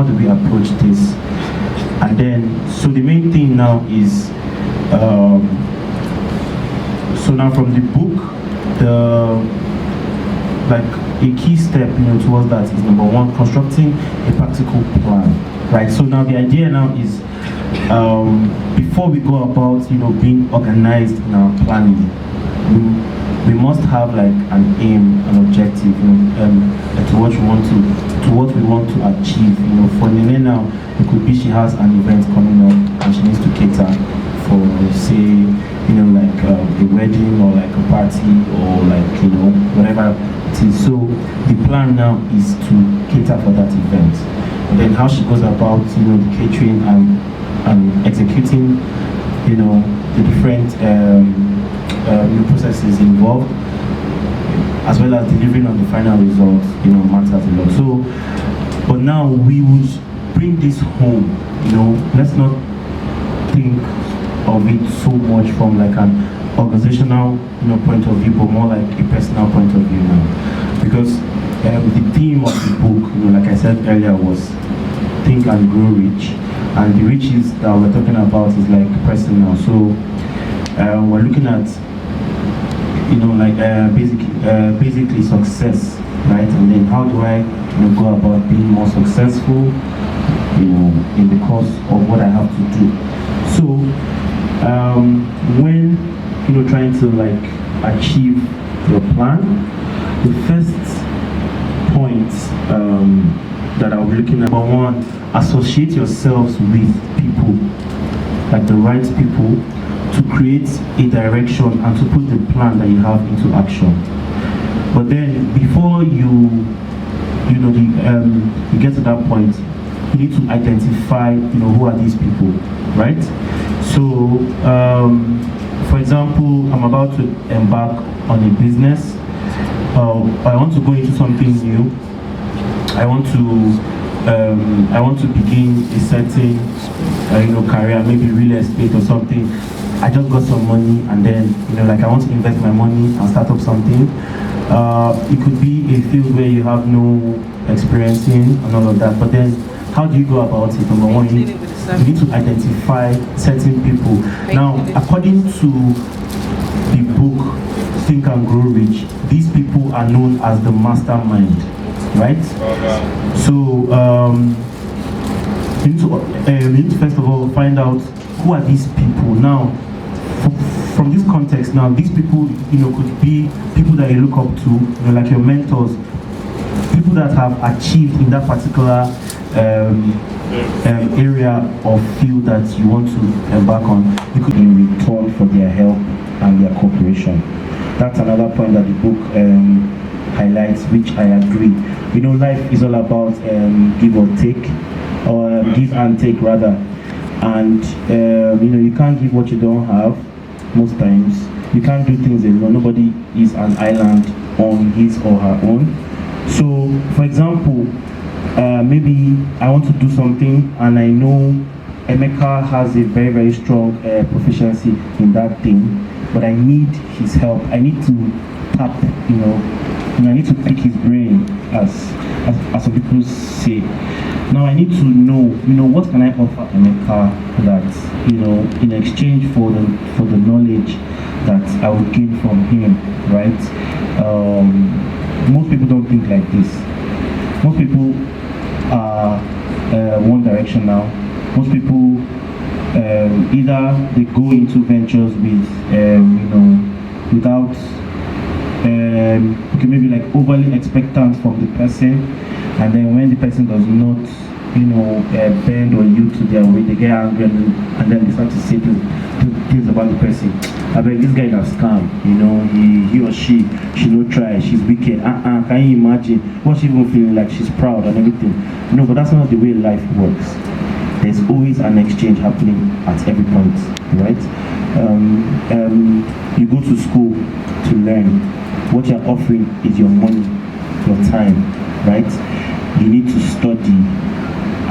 how do we approach this? And then, so the main thing now is, so now from the book, like a key step, towards that is number one, constructing a practical plan, right? So now the idea now is, before we go about, being organized in our planning, we must have like an aim, an objective, to what we want to achieve. For Nene now, it could be she has an event coming up and she needs to cater for, say, like a wedding or like a party or like whatever it is. So the plan now is to cater for that event. And then how she goes about, the catering and executing, the different processes involved, as well as delivering on the final result, matters a lot. So, but now we would bring this home, let's not think of it so much from like an organizational, point of view, but more like a personal point of view now. Because the theme of the book, like I said earlier, was Think and Grow Rich. And the riches that we're talking about is like personal. So we're looking at, basically success, right? And then how do I, go about being more successful, in the course of what I have to do. So when trying to like achieve your plan, the first point that I'll be looking at, number one, associate yourselves with people, like the right people, to create a direction and to put the plan that you have into action. But then before you get to that point, you need to identify who are these people, right? So for example, I'm about to embark on a business. I want to go into something new. I want to begin a certain career, maybe real estate or something. I just got some money, and then like I want to invest my money and start up something. It could be a field where you have no experience in and all of that. But then, how do you go about it? Number one, you need to identify certain people. Now, according to the book Think and Grow Rich, these people are known as the mastermind, right? So you need to first of all find out who are these people. Now, from this context, now these people, could be people that you look up to, like your mentors, people that have achieved in that particular area or field that you want to embark on. You could in return for their help and their cooperation. That's another point that the book highlights, which I agree. Life is all about give or take, or give and take rather. And you can't give what you don't have. Most times you can't do things alone. Nobody is an island on his or her own. So for example, maybe I want to do something and I know Emeka has a very, very strong proficiency in that thing, but I need his help. I need to tap, I need to pick his brain, as some people say. Now I need to know, what can I offer Emeka that, in exchange for the knowledge that I would gain from him, right? Most people don't think like this. Most people are one direction now. Most people either they go into ventures with, without, maybe like overly expectant from the person, and then when the person does not, bend or yield to their way, they get angry and then they start to say things about the person. I bet this guy is a scam, he or she no try, she's wicked. Can you imagine what she even feeling like she's proud and everything? But that's not the way life works. There's always an exchange happening at every point, right? You go to school to learn. What you're offering is your money, your time, right? You need to study,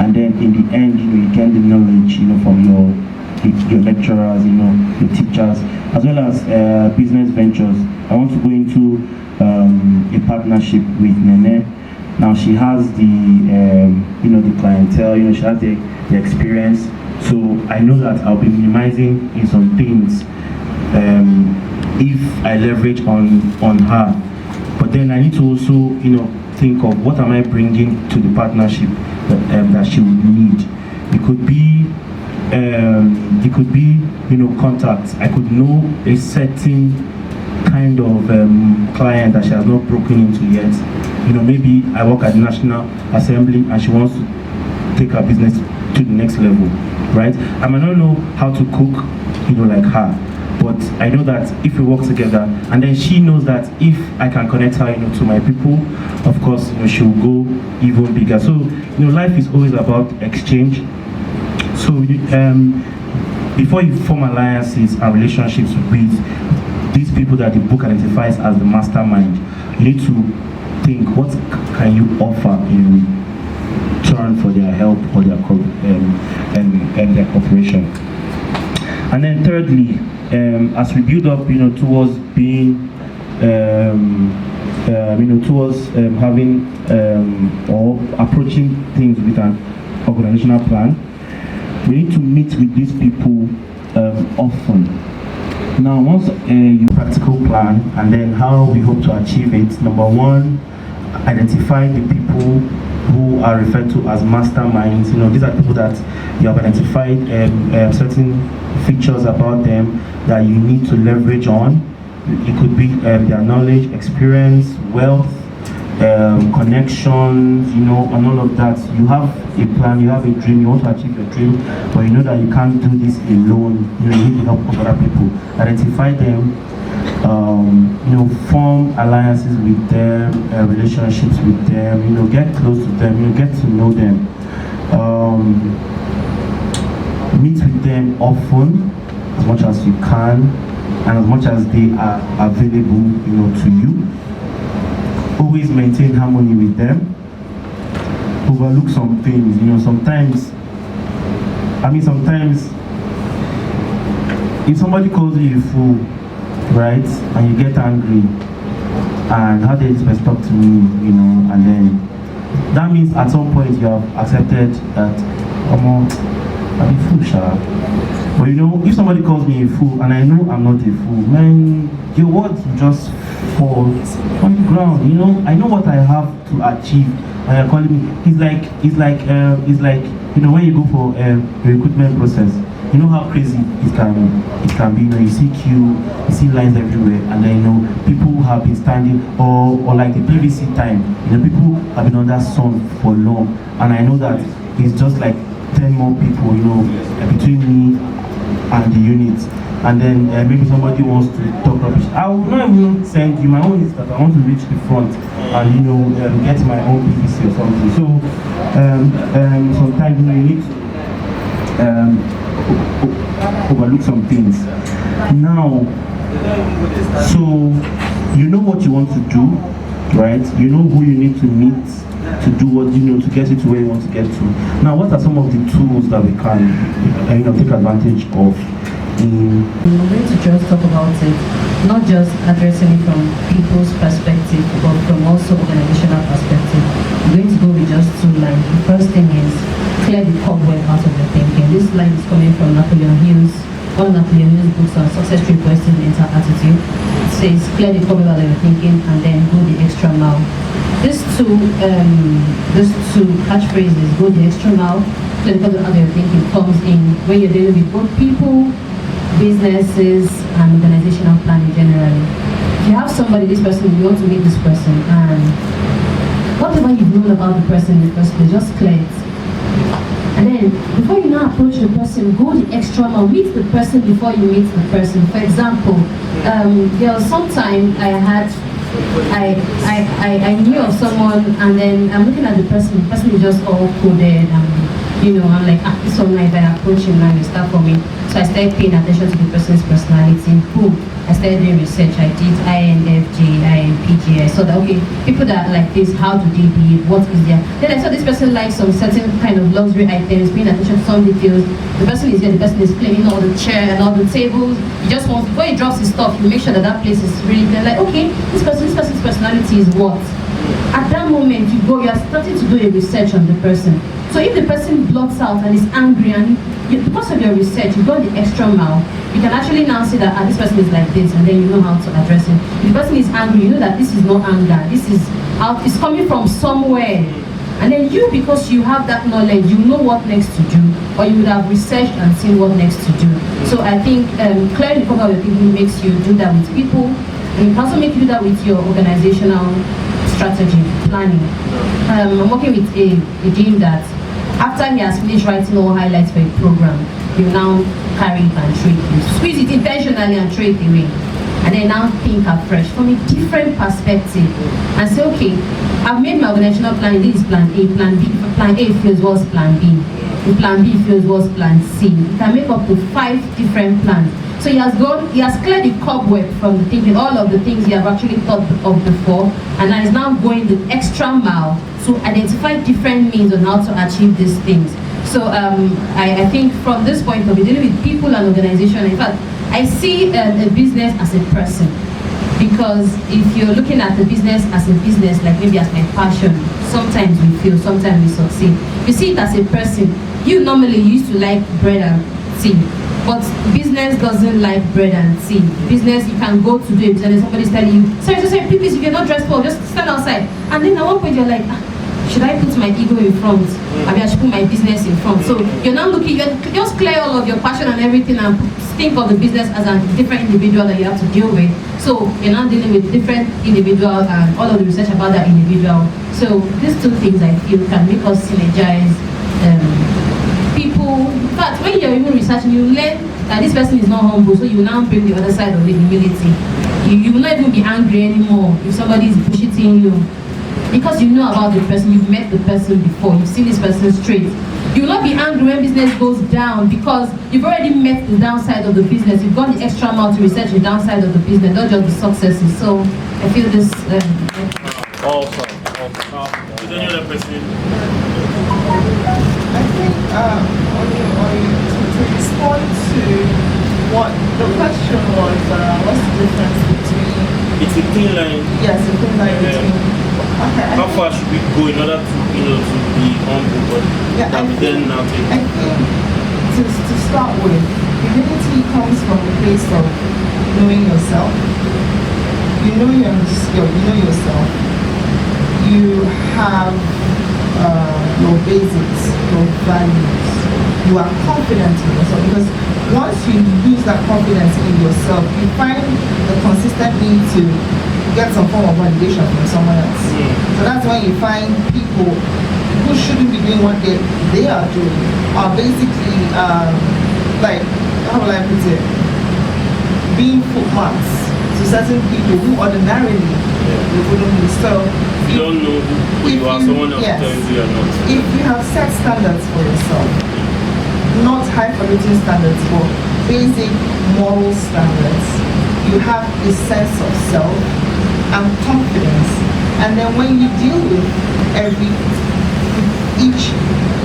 and then in the end, you get the knowledge, from your lecturers, your teachers, as well as business ventures. I want to go into a partnership with Nene, Now she has the the clientele, she has the experience. So I know that I'll be minimizing in some things if I leverage on her. But then I need to also think of what am I bringing to the partnership that she would need. It could be contacts. I could know a certain kind of client that she has not broken into yet. Maybe I work at the National Assembly and she wants to take her business to the next level, right? I might not know how to cook, like her, but I know that if we work together, and then she knows that if I can connect her, to my people, of course, she will go even bigger. So, life is always about exchange. So, before you form alliances and relationships with these people that the book identifies as the mastermind, you need to think, what can you offer in return for their help or their and their cooperation. And then thirdly, as we build up, towards being, towards having or approaching things with an organizational plan, we need to meet with these people often. Now, once you practical plan, and then how we hope to achieve it. Number one, identify the people who are referred to as masterminds. These are people that you have identified certain features about them that you need to leverage on. It could be their knowledge, experience, wealth, connections, and all of that. You have a plan, you have a dream, you want to achieve your dream, but you know that you can't do this alone. You need the help of other people. Identify them, form alliances with them, relationships with them, get close to them, get to know them. Meet with them often, as much as you can, and as much as they are available, to you. Always maintain harmony with them. Overlook some things, sometimes if somebody calls you a fool, right, and you get angry, and how they just talk to me, and then that means at some point you have accepted that I'm a fool, sha. But if somebody calls me a fool and I know I'm not a fool, man, your words just fall on the ground. I know what I have to achieve, and you're calling me. It's like when you go for a recruitment process. You know how crazy it can be. You see queue, you see lines everywhere, and then people have been standing, or like the PVC time. People have been under sun for long, and I know that it's just like 10 more people, between me and the unit. And then maybe somebody wants to talk rubbish. I will not even send you. My own is that I want to reach the front and get my own PVC or something. So sometimes you need to overlook some things. Now, so you know what you want to do, right? You know who you need to meet to do what to get you to where you want to get to. Now, what are some of the tools that we can take advantage of? I'm going to just talk about it, not just addressing it from people's perspective, but from also organizational perspective. I'm going to go with just 2 lines. The first thing is clear the cobweb out of your thinking. This line is coming from Napoleon Hill's, one of Napoleon Hill's books on success tree question mental attitude. It says clear the cobweb out of your thinking and then go the extra mile. These two catchphrases, go the extra mile, clear the cobweb out of your thinking, comes in when you're dealing with both people, businesses, and organizational planning generally. If you have somebody, this person, you want to meet this person, and whatever you've known about the person in the first place, just clear it. And then, before you now approach the person, go the extra mile, meet the person before you meet the person. For example, there was some time I knew of someone, and then I'm looking at the person is just all coded, I'm like, this one, if I approach him now, you start for me. So I started paying attention to the person's personality. Boom. I started doing research. I did INFJ, INPJ. I saw that, okay, people that are like this, how do they behave? What is their... Then I saw this person likes some certain kind of luxury items, paying attention to some details. The person is there, the person is cleaning all the chair and all the tables. He just wants, before he drops his stuff, you make sure that that place is really clean. Like, okay, this person's personality is what? At that moment, you are starting to do a research on the person. So if the person blots out and is angry, and because of your research, you go the extra mile, you can actually now say that this person is like this, and then you know how to address it. If the person is angry, you know that this is not anger, this is out, it's coming from somewhere. And then you, because you have that knowledge, you know what next to do, or you would have researched and seen what next to do. So I think clearing the cover of your thinking makes you do that with people, and it can also make you do that with your organizational strategy, planning. I'm working with a dean that after he has finished writing all highlights for a program, he will now carry it and throw it. Squeeze it intentionally and throw it away. And then now think afresh from a different perspective and say, okay, I've made my organizational plan. This is plan A, plan B. Plan A feels was plan B. And plan B feels was plan C. You can make up to 5 different plans. So he has cleared the cobweb from the thinking, all of the things he have actually thought of before, and now is now going the extra mile to identify different means on how to achieve these things. So I think from this point of view, dealing with people and organization, in fact, I see a business as a person. Because if you're looking at the business as a business, like maybe as my passion, sometimes we fail, sometimes we succeed. You see it as a person. You normally used to like bread and tea, but business doesn't like bread and tea. Business, you can go to do a business and somebody's telling you, sorry, please, if you're not dressed well, just stand outside. And then at one point you're like, should I put my ego in front? I mean, I should put my business in front. So you're now looking, you just clear all of your passion and everything and think of the business as a different individual that you have to deal with. So you're now dealing with different individuals and all of the research about that individual. So these 2 things I feel can make us synergize people. In fact, when you're even researching, you learn that this person is not humble, so you now bring the other side of the humility. You will not even be angry anymore if somebody is bullshitting you. Because you know about the person, you've met the person before, you've seen this person's traits. You will not be angry when business goes down because you've already met the downside of the business. You've gone the extra mile to research the downside of the business, not just the successes. So I feel this. Awesome. Is any other person? I think to respond to what the question was, what's the difference between? It's a thin line. Yes, a thin line between. Okay. How far should we go in order to, to be humble, but that we then now take? I think to start with, humility comes from a place of knowing yourself. You know yourself. You have your basics, your values. You are confident in yourself because once you lose that confidence in yourself, you find the consistent need to get some form of validation from someone else. So that's when you find people who shouldn't be doing what they are doing are basically like, how will I put it, being footmarks to certain people who ordinarily they wouldn't be. So you don't know who you are, someone else tells you are not. If you have set standards for yourself, not highfalutin standards, but basic moral standards, you have a sense of self and confidence, and then when you deal with each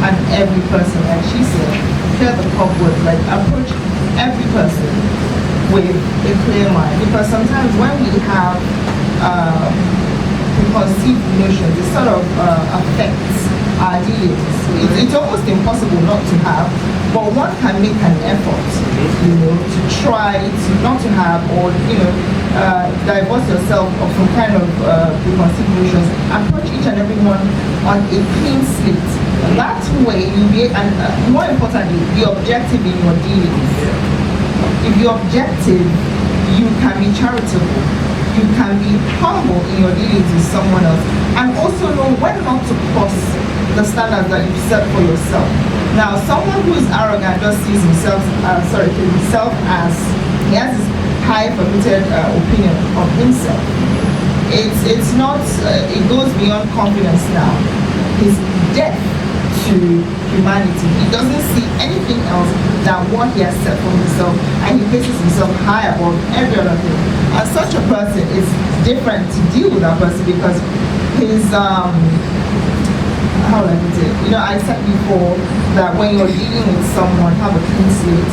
and every person, like she said, clear the cobweb, like approach every person with a clear mind, because sometimes when we have preconceived notions, it sort of affects our dealings. It's almost impossible not to have, but one can make an effort, to try to not to have, or divorce yourself of some kind of preconceived notions. Approach each and every one on a clean slate. That way, you'll be, and more importantly, be objective in your dealings. If you're objective, you can be charitable. You can be humble in your dealings with someone else, and also know when not to cross the standards that you've set for yourself. Now, someone who is arrogant just sees himself as he has this high-falutin opinion of himself. It's not. It goes beyond confidence now. He's deaf to humanity. He doesn't see anything else than what he has set for himself, and he places himself high above every other thing. And such a person is different to deal with that person because his how would I put it? I said before that when you're dealing with someone, have a clean slate.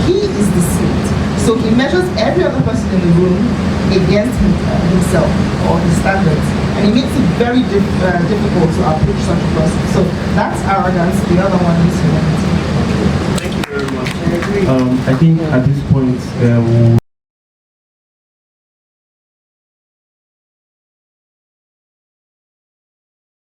He is the slate. So he measures every other person in the room against himself or his standards, and it makes it very difficult to approach such a person. So that's arrogance. The other one is humility. Thank you very much. I agree. I think at this point,